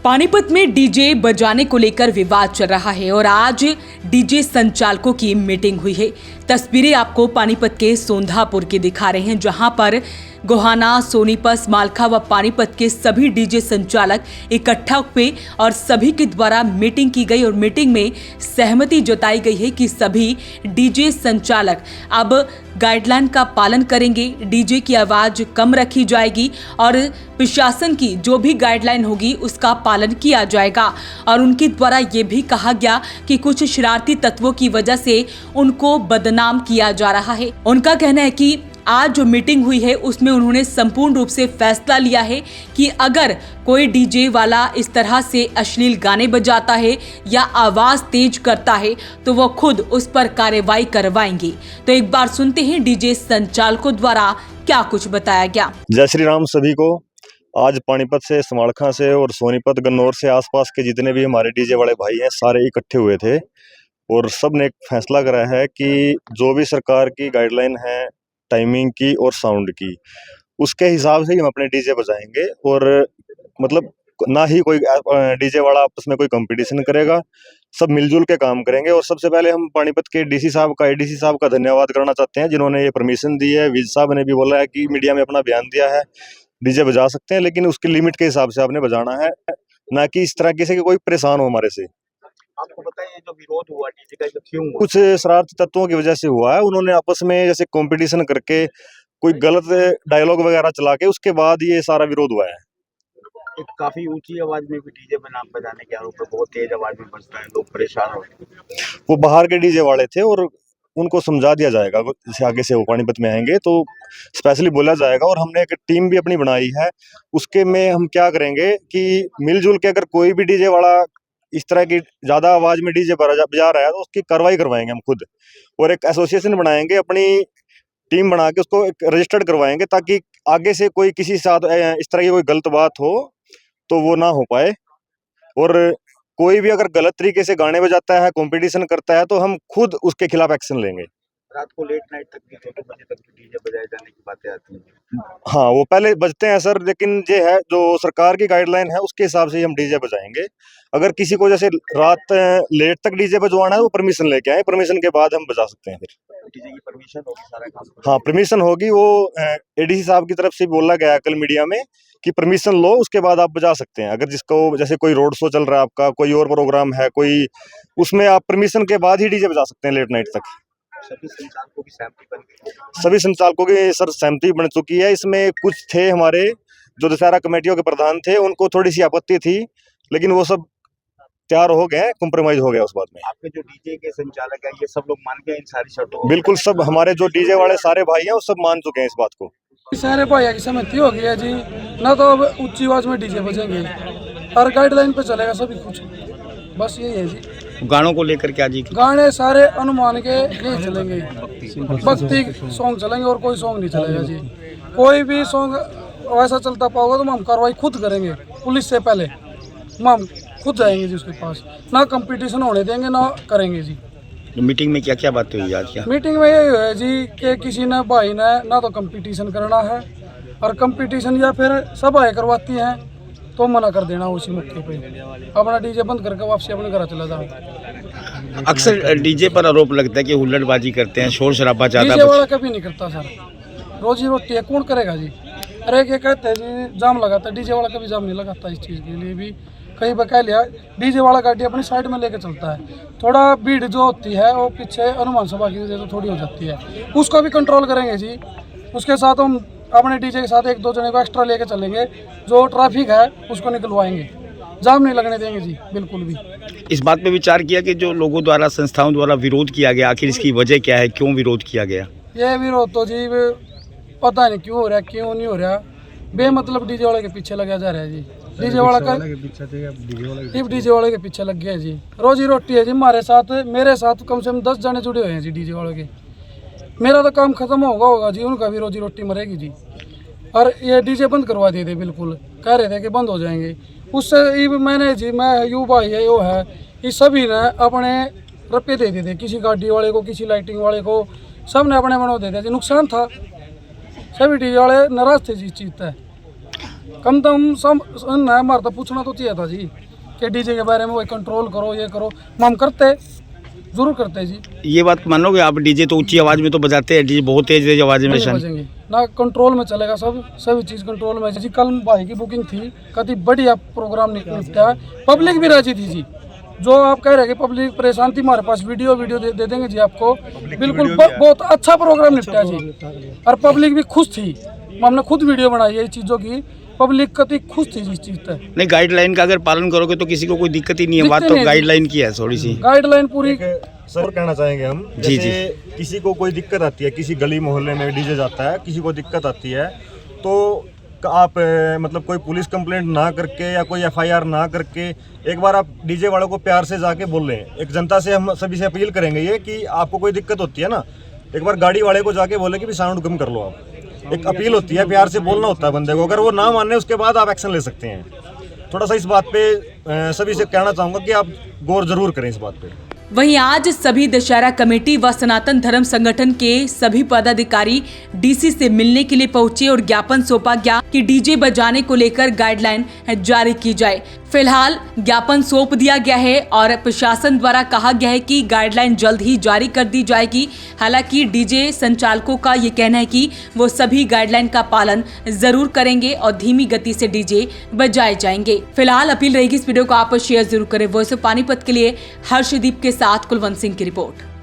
पानीपत में डीजे बजाने को लेकर विवाद चल रहा है और आज डीजे संचालकों की मीटिंग हुई है। तस्वीरें आपको पानीपत के सोंधापुर की दिखा रहे हैं, जहां पर गोहाना, सोनीपत, मालखा व पानीपत के सभी डीजे संचालक इकट्ठा हुए और सभी के द्वारा मीटिंग की गई और मीटिंग में सहमति जताई गई है कि सभी डीजे संचालक अब गाइडलाइन का पालन करेंगे। डीजे की आवाज़ कम रखी जाएगी और प्रशासन की जो भी गाइडलाइन होगी उसका पालन किया जाएगा। और उनके द्वारा ये भी कहा गया कि कुछ शरारती तत्वों की वजह से उनको बदनाम किया जा रहा है। उनका कहना है कि आज जो मीटिंग हुई है उसमें उन्होंने संपूर्ण रूप से फैसला लिया है कि अगर कोई डीजे वाला इस तरह से अश्लील गाने बजाता है या आवाज तेज करता है तो वो खुद उस पर कार्रवाई करवाएंगे। तो एक बार सुनते हैं डीजे संचालकों द्वारा क्या कुछ बताया गया। जय श्री राम सभी को। आज पानीपत से, समालखा से और सोनीपत, गन्नौर से आसपास के जितने भी हमारे डीजे वाले भाई हैं सारे इकट्ठे हुए थे और सब ने एक फैसला करा है कि जो भी सरकार की गाइडलाइन है टाइमिंग की और साउंड की, उसके हिसाब से ही हम अपने डीजे बजाएंगे। और मतलब ना ही कोई डीजे वाला आपस में कोई कंपटीशन करेगा, सब मिलजुल के काम करेंगे। और सबसे पहले हम पानीपत के डीसी साहब का, एडीसी साहब का धन्यवाद करना चाहते हैं जिन्होंने ये परमिशन दी है। विज साहब ने भी बोला है कि मीडिया में अपना बयान दिया है, डीजे बजा सकते हैं लेकिन उसकी लिमिट के हिसाब से आपने बजाना है, ना कि इस तरह से कि कोई परेशान हो हमारे से। आपको पता है ये जो विरोध हुआ डीजे का, क्यों हुआ? कुछ शरारती तत्वों की वजह से हुआ है। उन्होंने आपस में जैसे कंपटीशन करके कोई गलत डायलॉग वगैरह चला के उसके बाद ये सारा विरोध हुआ है। एक काफी ऊंची आवाज में भी डीजे में नाम बजाने के आरोप है, बहुत तेज आवाज में बजता है, लोग परेशान हो रहे हैं। वो बाहर के डीजे वाले थे और उनको समझा दिया जाएगा, जैसे आगे से वो पानीपत में आएंगे तो स्पेशली बोला जाएगा। और हमने एक टीम भी अपनी बनाई है, उसके में हम क्या करेंगे कि मिलजुल के अगर कोई भी डीजे वाला इस तरह की ज्यादा आवाज में डीजे बजा रहा है तो उसकी कार्रवाई करवाएंगे हम खुद। और एक एसोसिएशन बनाएंगे, अपनी टीम बना के उसको एक रजिस्टर्ड करवाएंगे ताकि आगे से कोई किसी साथ इस तरह की कोई गलत बात हो तो वो ना हो पाए। और कोई भी अगर गलत तरीके से गाने बजाता है, कंपटीशन करता है तो हम खुद उसके खिलाफ एक्शन लेंगे। रात को लेट नाइट तक भी 2 बजे तक डीजे बजाए जाने की बातें आती हैं। हाँ, वो पहले बजते हैं सर, लेकिन ये है जो सरकार की गाइडलाइन है उसके हिसाब से ही हम डीजे बजाएंगे। अगर किसी को जैसे रात लेट तक डीजे बजवाना है वो परमिशन लेके आए, परमिशन के बाद हम बजा सकते हैं। फिर डीजे की परमिशन होगी, सारा काम? हाँ, परमिशन होगी। वो एडीसी साहब की तरफ से बोला गया कल मीडिया में कि परमिशन लो, उसके बाद आप बजा सकते हैं। अगर जिसको जैसे कोई रोड शो चल रहा है आपका, कोई और प्रोग्राम है कोई, उसमें आप परमिशन के बाद ही डीजे बजा सकते हैं लेट नाइट तक। सभी संचालकों की सहमति बन गई? सभी संचालकों की सर सहमति बन चुकी है। इसमें कुछ थे हमारे जो दशहरा कमेटियों के प्रधान थे, उनको थोड़ी सी आपत्ति थी, लेकिन वो सब तैयार हो गए, कॉम्प्रोमाइज हो गया उस बात में। आपके जो डीजे के संचालक है ये सब लोग मान गए इन सारी शर्तों? बिल्कुल, सब हमारे जो डीजे वाले सारे भाई हैं वो सब मान चुके हैं इस बात को। सारे भाइयों की सहमति हो गई है जी। ना तो अब ऊंची आवाज में डीजे बजेंगे और गाइडलाइन पे चलेगा सभी कुछ, बस यही है जी। गानों को लेकर क्या जी? गाने सारे अनुमान के लिए चलेंगे, भक्ति सॉन्ग चलेंगे और कोई सॉन्ग नहीं चलेगा जी। कोई भी सॉन्ग वैसा चलता पाओगे तो हम कार्रवाई खुद करेंगे, पुलिस से पहले हम खुद जाएंगे जी उसके पास। ना कंपटीशन होने देंगे ना करेंगे जी। मीटिंग में क्या क्या बातें हुई आज? क्या मीटिंग में यही है जी कि किसी ने भाई ने ना तो कंपटीशन करना है, और कंपटीशन या फिर सभाएं करवाती हैं तो मना कर देना उसी मौके पे, अपना डीजे बंद करके वापसी अपने घर चला जाओ। अक्सर डीजे पर आरोप लगता है कि हुल्लड़बाजी करते हैं, शोर शराबा ज्यादा। डीजे वाला कभी नहीं करता सर, रोजी रोटी है, कौन करेगा जी। अरे क्या कहते हैं जी, जाम लगाता है, डीजे वाला कभी जाम नहीं लगाता। इस चीज़ के लिए भी कहीं पर कह लिया, डीजे वाला गाड़ी अपनी साइड में लेके चलता है। थोड़ा भीड़ जो होती है वो पीछे हनुमान सभा की वजह से थोड़ी हो जाती है, उसको भी कंट्रोल करेंगे जी। उसके साथ हम अपने डीजे के साथ 1-2 जने को एक्स्ट्रा लेके चलेंगे, जो ट्रैफिक है उसको निकलवाएंगे, जाम नहीं लगने देंगे जी बिल्कुल भी। इस बात पे विचार किया कि जो लोगों द्वारा, संस्थाओं द्वारा विरोध किया गया, आखिर इसकी वजह क्या है, क्यों विरोध किया गया? ये विरोध तो जी पता नहीं क्यों हो रहा है, क्यों नहीं हो रहा, बेमतलब डीजे वाले के पीछे लगा जा रहा है जी। डीजे वाला का डीजे वाले के पीछे लग गया है जी। रोजी रोटी है जी हमारे साथ, मेरे साथ कम से कम 10 जने जुड़े हुए हैं जी डीजे वाले के। मेरा तो काम खत्म होगा जी, उनका भी रोजी रोटी मरेगी जी। और ये डीजे बंद करवा दिए थे, बिल्कुल कह रहे थे कि बंद हो जाएंगे। उससे मैंने जी, मैं यू भाई है यो है, इस सभी ने अपने रुपये दे दिए थे, किसी गाड़ी वाले को, किसी लाइटिंग वाले को, सब ने अपने बनो दे दिया जी। नुकसान था, सभी डीजे वाले नाराज थे जी इस चीज़ से। कम से कम सब हमारा तो पूछना तो चाहिए था जी कि डीजे के बारे में वही कंट्रोल करो, ये करो। हम करते, जरूर करते जी। ये बात मानोगे आप, डीजे तो ऊंची आवाज में तो बजाते हैं, डीजे बहुत तेज आवाज में नहीं बजेंगे ना, कंट्रोल में चलेगा सब, सभी चीज़ कंट्रोल में जी। कल भाई की बुकिंग थी, कभी बढ़िया प्रोग्राम निपटा, पब्लिक भी राजी थी जी। जो आप कह रहे हैं कि पब्लिक परेशान थी, हमारे पास वीडियो दे देंगे जी आपको। बिल्कुल बहुत अच्छा प्रोग्राम निपटा जी, और पब्लिक भी खुश थी। हमने खुद वीडियो बनाई है इस चीज़ों की, पब्लिक कति खुश थी इस चीज़ से। नहीं, गाइडलाइन का अगर पालन करोगे तो किसी को कोई दिक्कत ही नहीं है। बात तो गाइडलाइन की है थोड़ी सी, गाइडलाइन पूरी। सर कहना चाहेंगे हम, जी जैसे किसी को कोई दिक्कत आती है, किसी गली मोहल्ले में डीजे जाता है, किसी को दिक्कत आती है, तो आप मतलब कोई पुलिस कंप्लेंट ना करके या कोई एफआईआर ना करके एक बार आप डीजे वालों को प्यार से जाके बोल लें। एक जनता से हम सभी से अपील करेंगे ये कि आपको कोई दिक्कत होती है ना, एक बार गाड़ी वाले को जाके बोले कि भी साउंड कम कर लो आप। एक अपील होती है, प्यार से बोलना होता है बंदे को। अगर वो ना माने उसके बाद आप एक्शन ले सकते हैं। थोड़ा सा इस बात पे सभी से कहना चाहूँगा कि आप गौर जरूर करें इस बात पे। वहीं आज सभी दशहरा कमेटी व सनातन धर्म संगठन के सभी पदाधिकारी डीसी से मिलने के लिए पहुंचे और ज्ञापन सौंपा गया कि डीजे बजाने को लेकर गाइडलाइन जारी की जाए। फिलहाल ज्ञापन सौंप दिया गया है और प्रशासन द्वारा कहा गया है कि गाइडलाइन जल्द ही जारी कर दी जाएगी। हालांकि डीजे संचालकों का ये कहना है कि वो सभी गाइडलाइन का पालन जरूर करेंगे और धीमी गति से डीजे बजाए जाएंगे। फिलहाल अपील रहेगी इस वीडियो को आप शेयर जरूर करें। वॉइस ऑफ पानीपत के लिए हर्षदीप के साथ कुलवंत सिंह की रिपोर्ट।